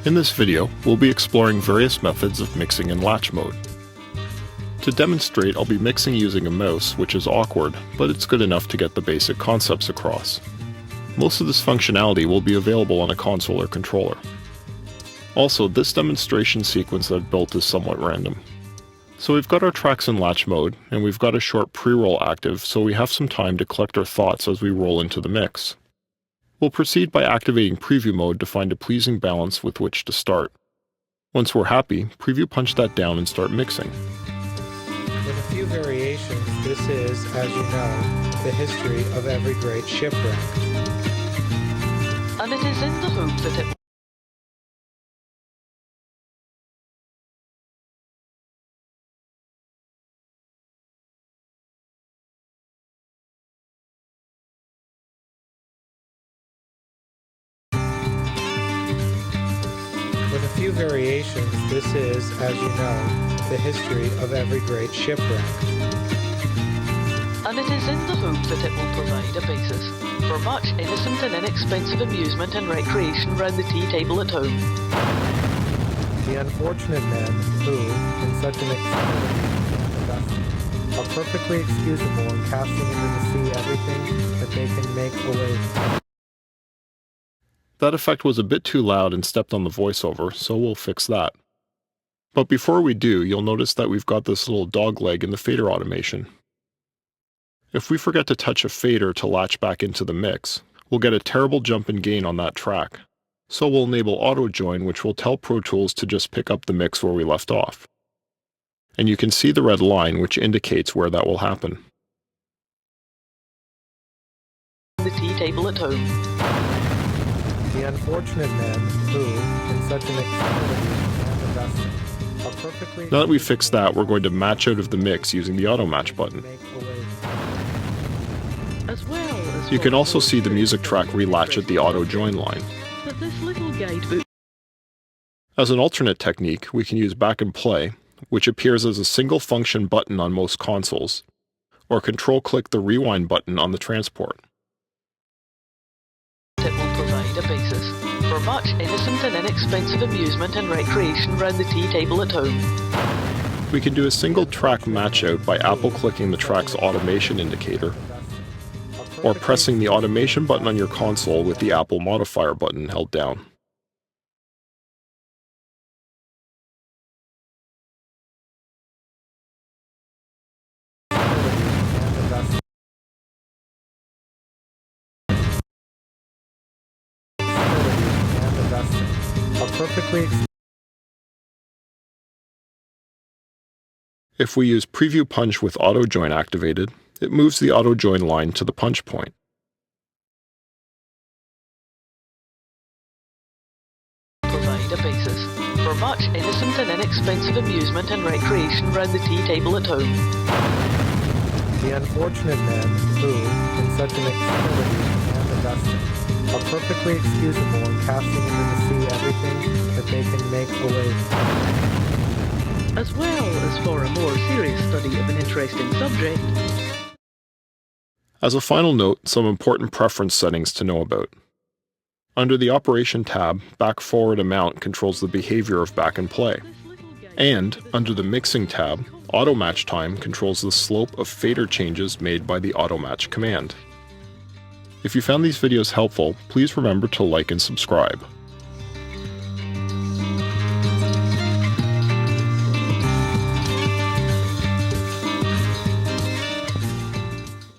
In this video, we'll be exploring various methods of mixing in Latch mode. To demonstrate, I'll be mixing using a mouse, which is awkward, but it's good enough to get the basic concepts across. Most of this functionality will be available on a console or controller. Also, this demonstration sequence I've built is somewhat random. So we've got our tracks in Latch mode, and we've got a short pre-roll active, so we have some time to collect our thoughts as we roll into the mix. We'll proceed by activating preview mode to find a pleasing balance with which to start. Once we're happy, preview punch that down and start mixing. With a few variations, this is, as you know, the history of every great shipwreck. And it is in the hope that it With a few variations, this is, as you know, the history of every great shipwreck. and it is in the hope that it will provide a basis for much innocent and inexpensive amusement and recreation round the tea table at home. The unfortunate men who, in such an extremity, are perfectly excusable in casting into the sea everything that they can make away. That effect was a bit too loud and stepped on the voiceover, so we'll fix that. But before we do, you'll notice that we've got this little dog leg in the fader automation. If we forget to touch a fader to latch back into the mix, we'll get a terrible jump in gain on that track. So we'll enable auto join, which will tell Protools to just pick up the mix where we left off. And you can see the red line, which indicates where that will happen. The tea table at home. The unfortunate men who, in such an extremity, are perfectly. Now that we've fixed that, we're going to match out of the mix using the auto match button. As well as You can also see the music track relatch at the auto join line. that this little guidebook As an alternate technique, we can use back and play, which appears as a single function button on most consoles, or control-click the rewind button on the transport. it will provide a basis for much innocent and inexpensive amusement and recreation round the tea table at home. We can do a single track match out by Apple-clicking the track's automation indicator, or pressing the automation button on your console with the Apple modifier button held down. If we use preview punch with auto join activated, it moves the auto join line to the punch point. Provide a basis for much innocent and inexpensive amusement and recreation round the tea table at home. The unfortunate men who, in such an extremity, are perfectly excusable in casting into the sea everything that they can make away. As well as for a more serious study of an interesting subject. As a final note, some important preference settings to know about. Under the Operation tab, back-forward amount controls the behavior of back and play. And, under the Mixing tab, Auto Match Time controls the slope of fader changes made by the Auto Match command. If you found these videos helpful, please remember to like and subscribe.